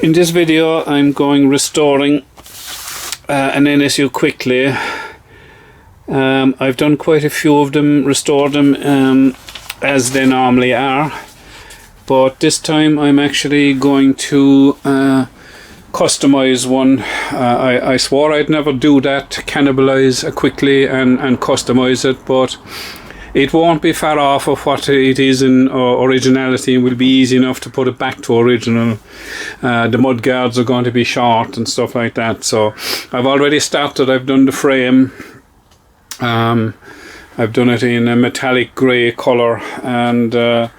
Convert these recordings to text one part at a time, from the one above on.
In this video I'm restoring an NSU Quickly. I've done quite a few of them, restored them as they normally are, but this time I'm actually going to customize one. I swore I'd never do that, cannibalize a Quickly and customize it, but it won't be far off of what it is in originality, and will be easy enough to put it back to original. The mud guards are going to be short and stuff like that, so I've already started. I've done the frame. I've done it in a metallic grey colour, and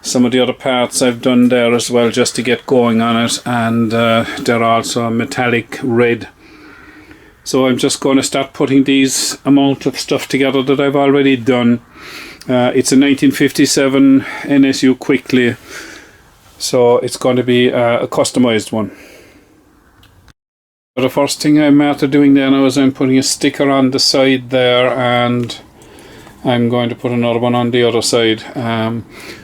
some of the other parts I've done there as well, just to get going on it, and they're also a metallic red. So I'm just going to start putting these amount of stuff together that I've already done. It's a 1957 NSU Quickly, so it's going to be a customized one. The first thing I'm after doing there now is I'm putting a sticker on the side there, and I'm going to put another one on the other side,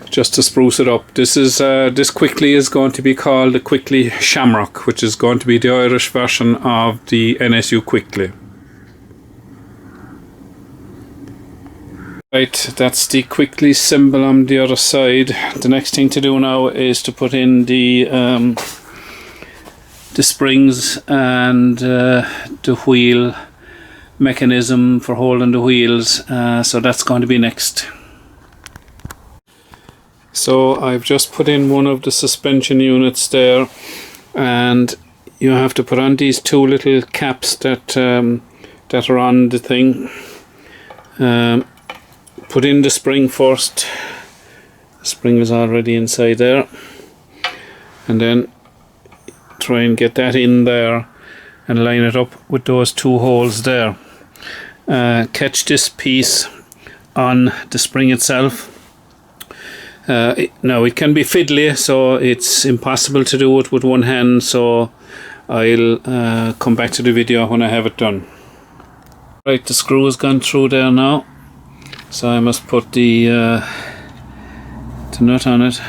just to spruce it up. This Quickly is going to be called the Quickly Shamrock, which is going to be the Irish version of the NSU Quickly. Right, that's the Quickly symbol on the other side. The next thing to do now is to put in the springs and the wheel mechanism for holding the wheels, so that's going to be next. So I've just put in one of the suspension units there, and you have to put on these two little caps that are on the thing. Put in the spring first. The spring is already inside there, and then try and get that in there and line it up with those two holes there. Catch this piece on the spring itself. Now it can be fiddly, so it's impossible to do it with one hand, so I'll come back to the video when I have it done. Right, the screw has gone through there now, so I must put the nut on it.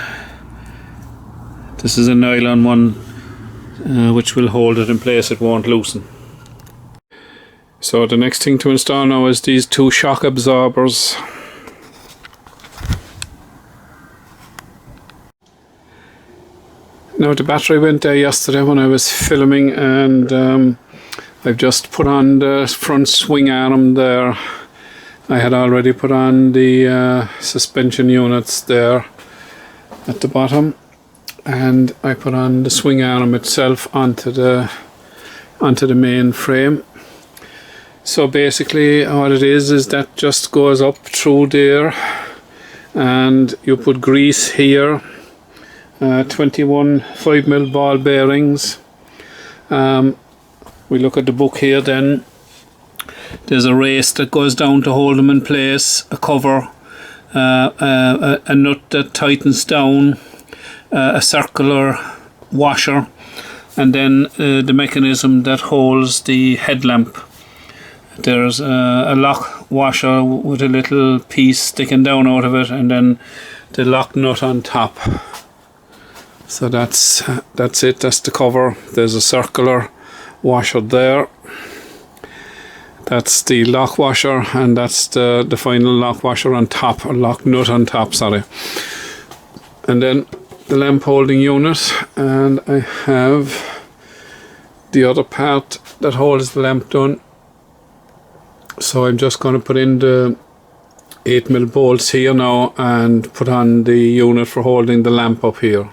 This is a nylon one, which will hold it in place, it won't loosen. So the next thing to install now is these two shock absorbers. Now the battery went there yesterday when I was filming, and I've just put on the front swing arm there. I had already put on the suspension units there at the bottom, and I put on the swing arm itself onto the main frame. So basically what it is that just goes up through there, and you put grease here, 21 5mm ball bearings. We look at the book here, then there's a race that goes down to hold them in place, a cover, a nut that tightens down, a circular washer, and then the mechanism that holds the headlamp. There's a lock washer with a little piece sticking down out of it, and then the lock nut on top. So that's it, that's the cover. There's a circular washer there. That's the lock washer, and that's the final lock washer on top, or lock nut on top, sorry. And then the lamp holding unit, and I have the other part that holds the lamp done. So I'm just going to put in the 8mm bolts here now, and put on the unit for holding the lamp up here.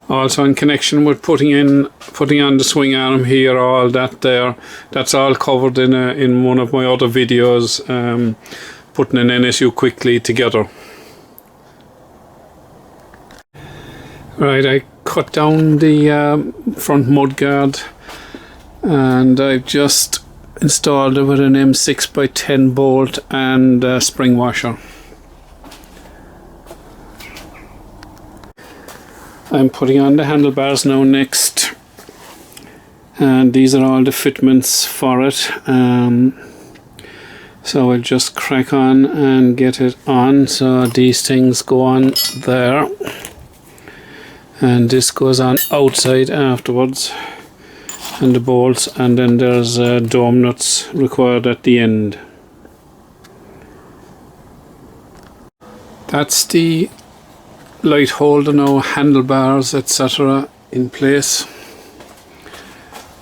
Also in connection with putting on the swing arm here, all that there, that's all covered in one of my other videos, putting an NSU Quickly together. Right, I cut down the front mudguard, and I've just installed it with an M6x10 bolt and a spring washer. I'm putting on the handlebars now next, and these are all the fitments for it. So I'll just crack on and get it on. So these things go on there. and this goes on outside afterwards, and the bolts, and then there's dome nuts required at the end. That's the light holder now, handlebars etc. in place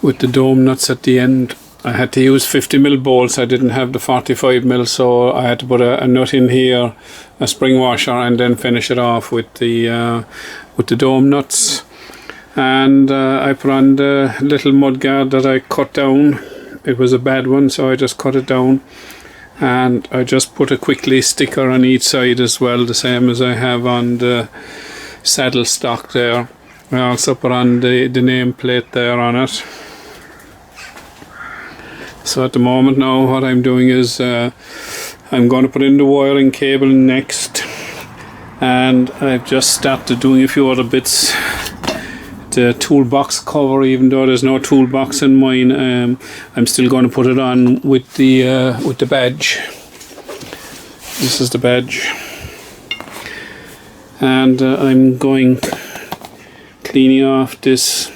with the dome nuts at the end. I had to use 50mm bolts, I didn't have the 45mm, so I had to put a nut in here, a spring washer, and then finish it off with the dome nuts. And I put on the little mudguard that I cut down. It was a bad one, so I just cut it down, and I just put a Quickly sticker on each side as well, the same as I have on the saddle stock there. I also put on the name plate there on it. So at the moment now what I'm doing is I'm going to put in the wiring cable next, and I've just started doing a few other bits. The toolbox cover, even though there's no toolbox in mine, I'm still going to put it on with the badge. This is the badge, and I'm going cleaning off this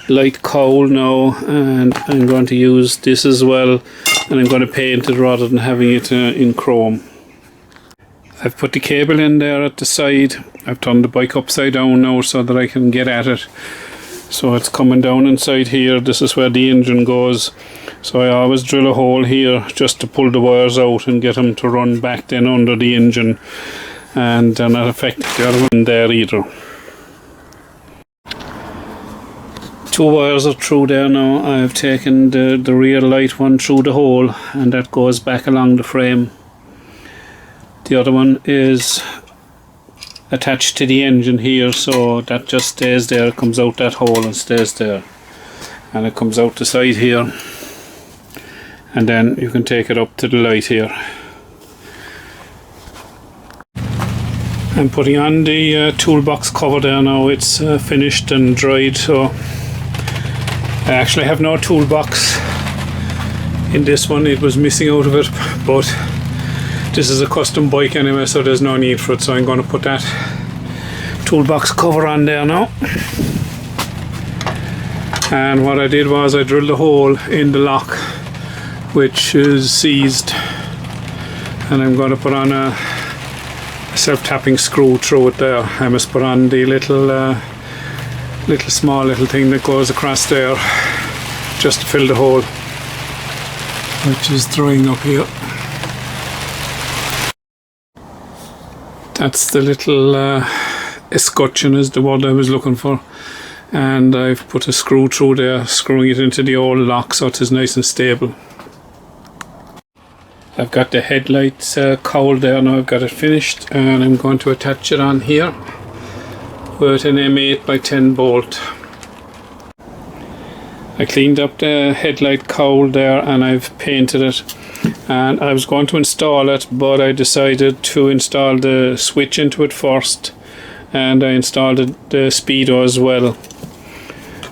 light cowl now, and I'm going to use this as well, and I'm going to paint it rather than having it in chrome. I've put the cable in there at the side. I've turned the bike upside down now so that I can get at it. So it's coming down inside here. This is where the engine goes. So I always drill a hole here just to pull the wires out and get them to run back then under the engine, and they're not affected the other one there either. Two wires are through there now. I've taken the rear light one through the hole, and that goes back along the frame. The other one is attached to the engine here, so that just stays there. It comes out that hole and stays there, and it comes out the side here, and then you can take it up to the light here. I'm putting on the toolbox cover there now. It's finished and dried, so I actually have no toolbox in this one. It was missing out of it, but this is a custom bike anyway, so there's no need for it, so I'm going to put that toolbox cover on there now. And what I did was I drilled a hole in the lock, which is seized, and I'm going to put on a self-tapping screw through it there. I must put on the little small thing that goes across there just to fill the hole, which is drying up here. That's the little escutcheon is the word I was looking for, and I've put a screw through there, screwing it into the old lock so it is nice and stable. I've got the headlights cowl there now. I've got it finished, and I'm going to attach it on here with an M8x10 bolt. I cleaned up the headlight cowl there, and I've painted it, and I was going to install it, but I decided to install the switch into it first, and I installed the speedo as well.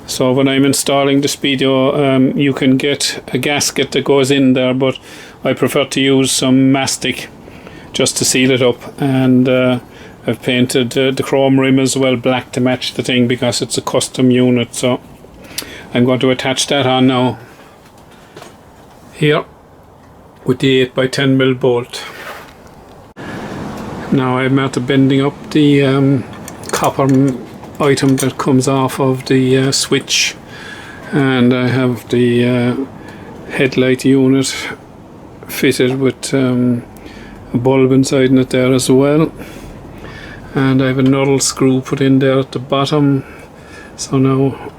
So when I'm installing the speedo, you can get a gasket that goes in there, but I prefer to use some mastic just to seal it up, and I've painted the chrome rim as well black to match the thing because it's a custom unit. So I'm going to attach that on now here with the 8x10mm bolt. Now I'm after bending up the copper item that comes off of the switch, and I have the headlight unit fitted with a bulb inside it there as well, and I have a null screw put in there at the bottom, so now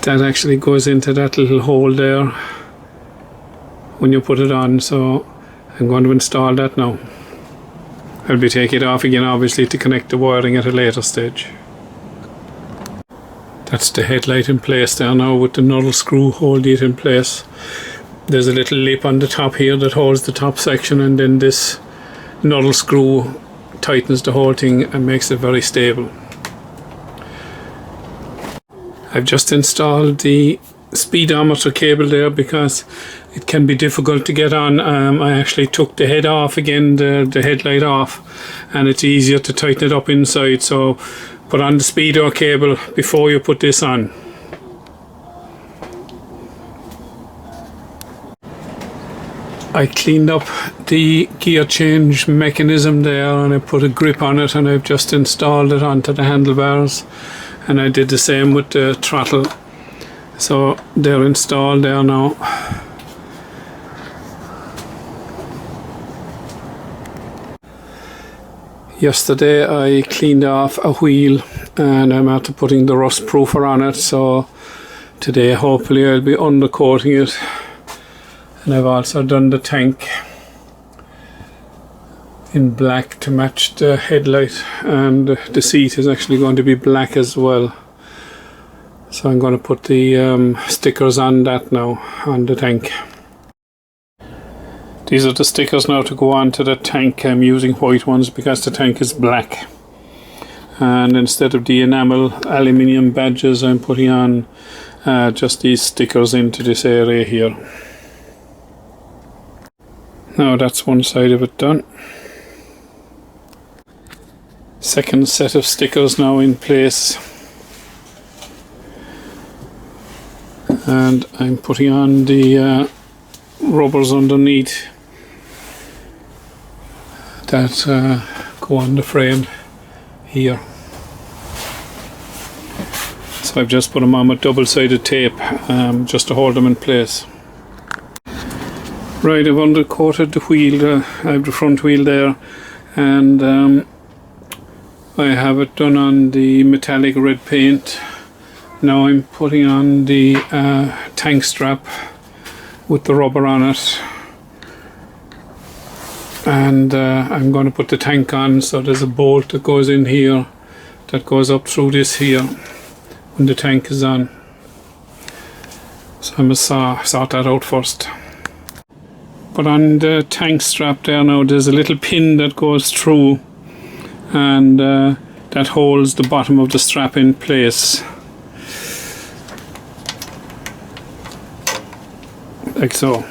that actually goes into that little hole there when you put it on. So I'm going to install that now. I'll be taking it off again obviously to connect the wiring at a later stage. That's the headlight in place there now with the null screw holding it in place. There's a little lip on the top here that holds the top section, and then this null screw tightens the whole thing and makes it very stable. I've just installed the speedometer cable there because it can be difficult to get on. I actually took the head off again, the headlight off, and it's easier to tighten it up inside. So put on the speedo cable before you put this on. I cleaned up the gear change mechanism there, and I put a grip on it, and I've just installed it onto the handlebars, and I did the same with the throttle. So they're installed there now. Yesterday I cleaned off a wheel, and I'm after putting the rust proofer on it, so today hopefully I'll be undercoating it. And I've also done the tank in black to match the headlight, and the seat is actually going to be black as well. So I'm going to put the stickers on that now, on the tank. These are the stickers now to go on to the tank. I'm using white ones because the tank is black. And instead of the enamel aluminium badges, I'm putting on just these stickers into this area here. Now that's one side of it done. Second set of stickers now in place. And I'm putting on the rubbers underneath that go on the frame here. So I've just put them on with double-sided tape just to hold them in place. Right, I've undercoated the wheel, I have the front wheel there, and I have it done on the metallic red paint. Now I'm putting on the tank strap with the rubber on it, and I'm going to put the tank on. So there's a bolt that goes in here that goes up through this here when the tank is on. So I must sort that out first. But on the tank strap there now, there's a little pin that goes through, and that holds the bottom of the strap in place, like so.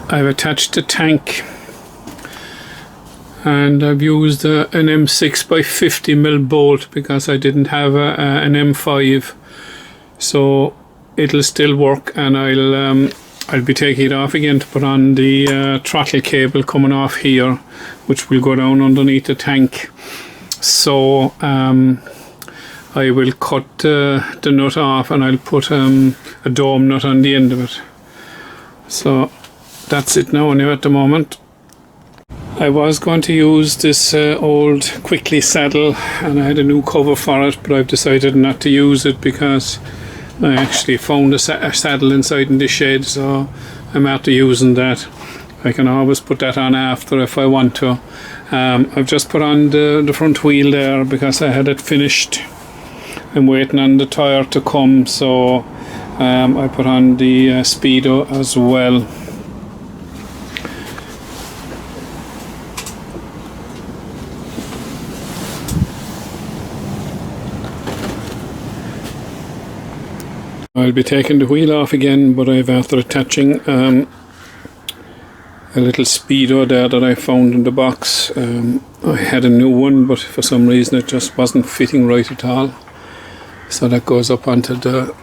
I've attached the tank, and I've used an M6 by 50mm bolt because I didn't have an M5, so it'll still work. And I'll be taking it off again to put on the throttle cable coming off here, which will go down underneath the tank. So I will cut the nut off, and I'll put a dome nut on the end of it. So that's it now anyway at the moment. I was going to use this old Quickly saddle, and I had a new cover for it, but I've decided not to use it because I actually found a saddle inside in the shed, so I'm after using that. I can always put that on after if I want to. I've just put on the front wheel there because I had it finished. I'm waiting on the tyre to come, so I put on the speedo as well. I'll be taking the wheel off again, but I've after attaching a little speedo there that I found in the box. I had a new one, but for some reason it just wasn't fitting right at all. So that goes up onto the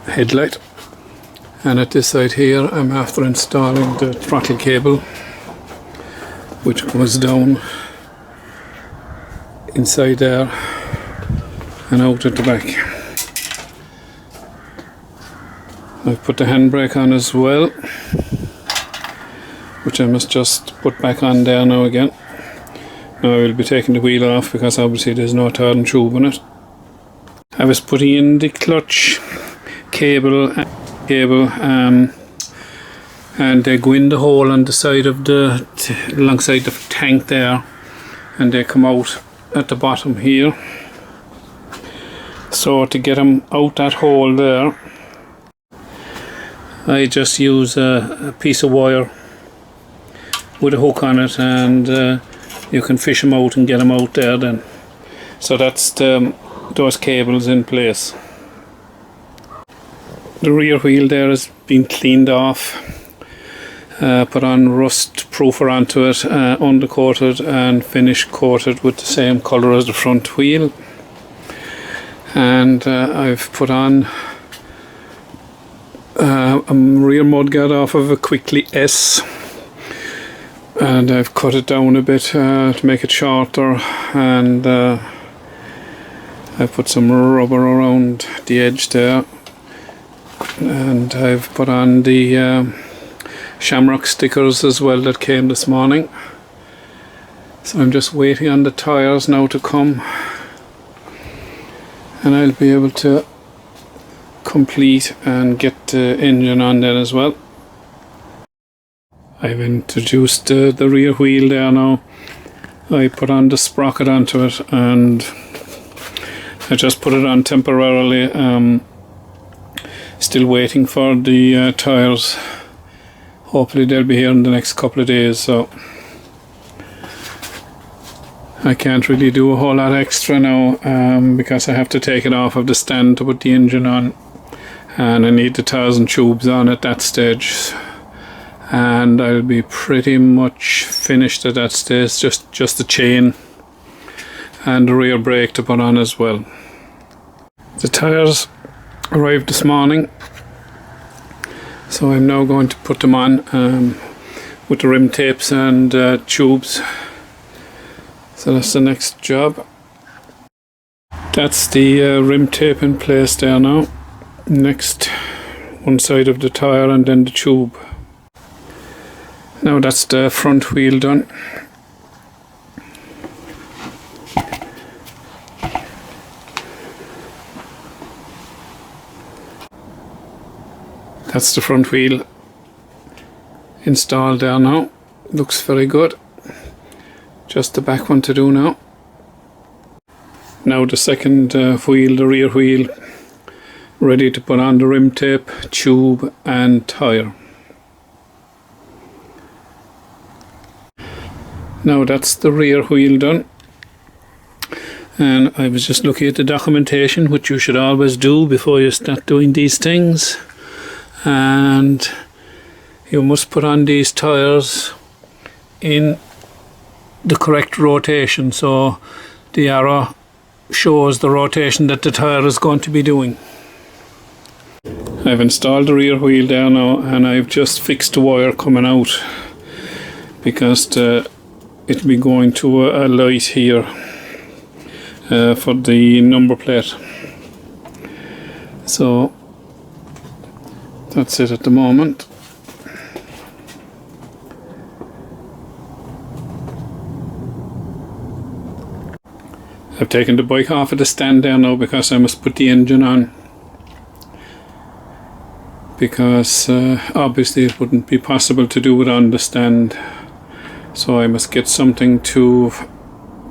headlight. And at this side here, I'm after installing the throttle cable, which goes down inside there and out at the back. I've put the handbrake on as well, which I must just put back on there now again. Now I will be taking the wheel off because obviously there's no turn tube in it. I was putting in the clutch cable, and they go in the hole on the side of alongside the tank there, and they come out at the bottom here. So to get them out that hole there, I just use a piece of wire with a hook on it, and you can fish them out and get them out there then. So that's the those cables in place. The rear wheel there has been cleaned off, put on rust proofer onto it, undercoated and finish coated with the same colour as the front wheel. And I've put on a rear mudguard off of a Quickly S, and I've cut it down a bit to make it shorter, and I've put some rubber around the edge there, and I've put on the Shamrock stickers as well that came this morning. So I'm just waiting on the tyres now to come, and I'll be able to complete and get the engine on then as well. I've introduced the rear wheel there now. I put on the sprocket onto it, and I just put it on temporarily. Still waiting for the tyres. Hopefully they'll be here in the next couple of days, so I can't really do a whole lot extra now, because I have to take it off of the stand to put the engine on, and I need the tyres and tubes on at that stage, and I'll be pretty much finished at that stage. Just the chain and the rear brake to put on as well. The tyres arrived this morning, so I'm now going to put them on with the rim tapes and tubes. So that's the next job. That's the rim tape in place there now. Next, one side of the tyre and then the tube. Now that's the front wheel done. That's the front wheel installed there now. Looks very good. Just the back one to do now. Now the second wheel, the rear wheel, ready to put on the rim tape, tube and tyre. Now that's the rear wheel done. And I was just looking at the documentation, which you should always do before you start doing these things. And you must put on these tyres in the correct rotation, so the arrow shows the rotation that the tyre is going to be doing. I've installed the rear wheel there now, and I've just fixed the wire coming out, because it'll be going to a light here for the number plate. So that's it at the moment. I've taken the bike off of the stand there now, because I must put the engine on, because obviously it wouldn't be possible to do it on the stand, so I must get something to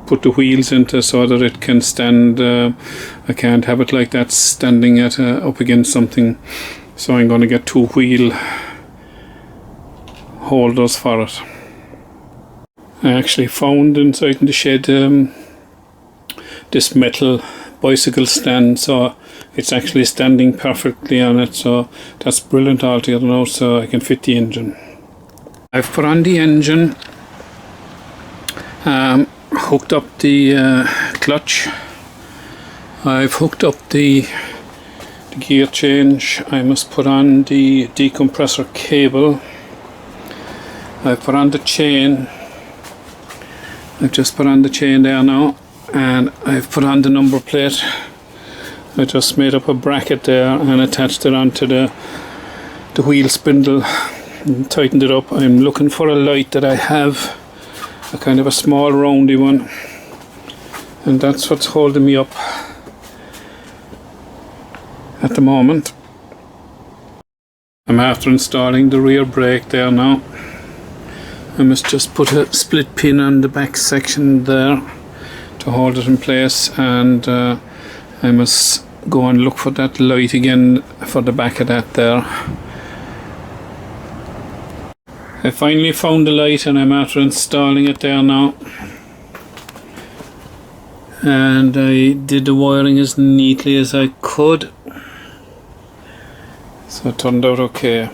put the wheels into so that it can stand. I can't have it like that standing at up against something, so I'm going to get two wheel holders for it. I actually found inside in the shed this metal bicycle stand, so it's actually standing perfectly on it, so that's brilliant altogether now, so I can fit the engine. I've put on the engine, hooked up the clutch, I've hooked up the gear change. I must put on the decompressor cable. I've put on the chain. I've just put on the chain there now, and I've put on the number plate. I just made up a bracket there and attached it onto the wheel spindle and tightened it up. I'm looking for a light that I have, a kind of a small roundy one, and that's what's holding me up at the moment. I'm after installing the rear brake there now. I must just put a split pin on the back section there to hold it in place, and I must go and look for that light again for the back of that there. I finally found the light, and I'm after installing it there now. and I did the wiring as neatly as I could, so it turned out okay.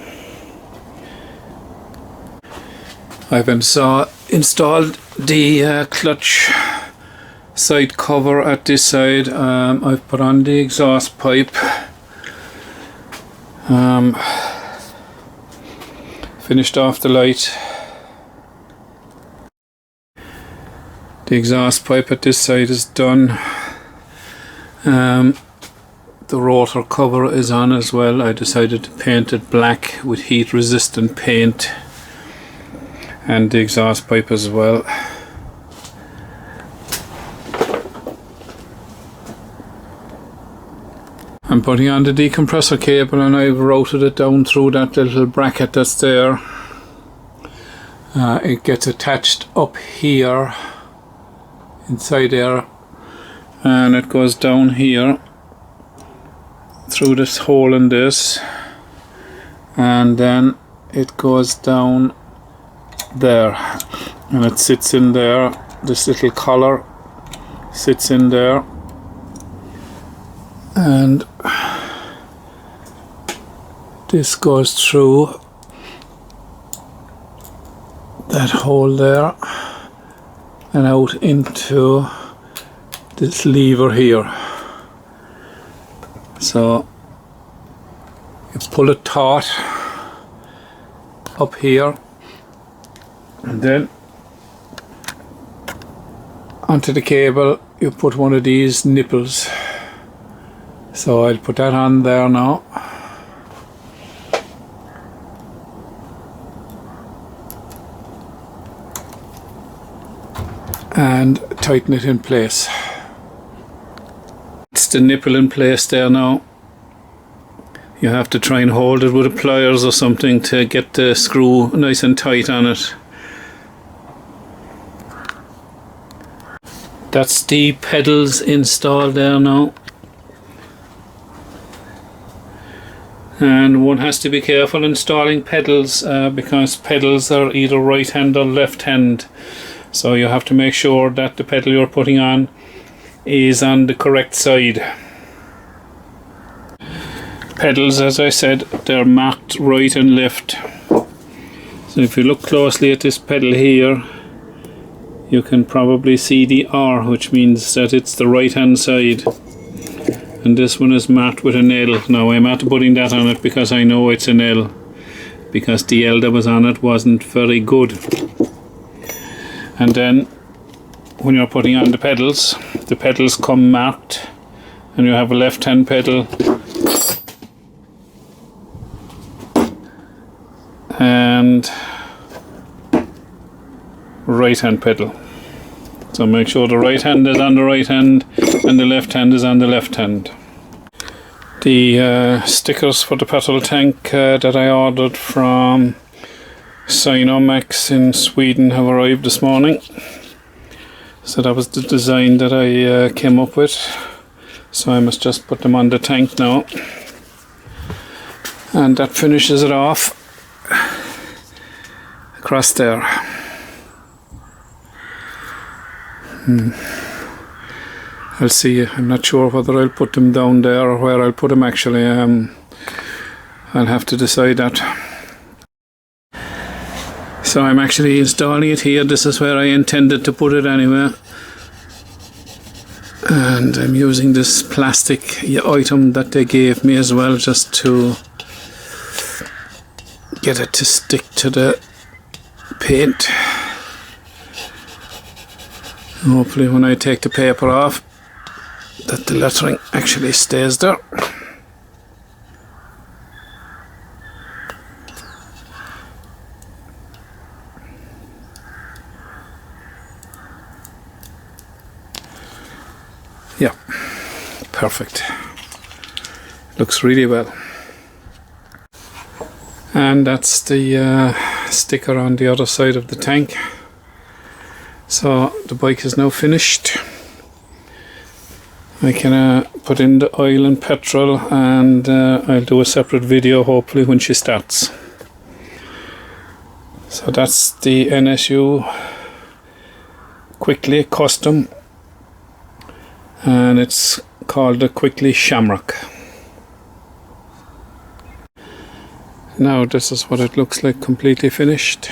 I've installed the clutch side cover at this side. I've put on the exhaust pipe, finished off the light. The exhaust pipe at this side is done. The rotor cover is on as well. I decided to paint it black with heat resistant paint, and the exhaust pipe as well. I'm putting on the decompressor cable, and I've routed it down through that little bracket that's there. It gets attached up here inside there, and it goes down here through this hole in this, and then it goes down there, and it sits in there. This little collar sits in there, and this goes through that hole there and out into this lever here. So you pull it taut up here, and then onto the cable you put one of these nipples. So I'll put that on there now. And tighten it in place. It's the nipple in place there now. You have to try and hold it with a pliers or something to get the screw nice and tight on it. That's the pedals installed there now. And one has to be careful installing pedals because pedals are either right hand or left hand. So you have to make sure that the pedal you're putting on is on the correct side. Pedals, as I said, they're marked right and left. So if you look closely at this pedal here, you can probably see the R, which means that it's the right hand side. And this one is marked with an L. Now I'm not putting that on it because I know it's an L, because the L that was on it wasn't very good. And then when you're putting on the pedals come marked, and you have a left hand pedal and right hand pedal. So make sure the right hand is on the right hand and the left hand is on the left hand. The stickers for the petrol tank that I ordered from Shamrock in Sweden have arrived this morning. So that was the design that I came up with. So I must just put them on the tank now. And that finishes it off across there. I'll see. I'm not sure whether I'll put them down there or where I'll put them actually. I'll have to decide that. So I'm actually installing it here. This is where I intended to put it anyway. And I'm using this plastic item that they gave me as well, just to get it to stick to the paint. Hopefully when I take the paper off, that the lettering actually stays there. Yeah, perfect. Looks really well. And that's the sticker on the other side of the tank. So the bike is now finished. I can put in the oil and petrol, and I'll do a separate video hopefully when she starts. So that's the NSU Quickly Custom. and it's called the Quickly Shamrock. Now this is what it looks like completely finished.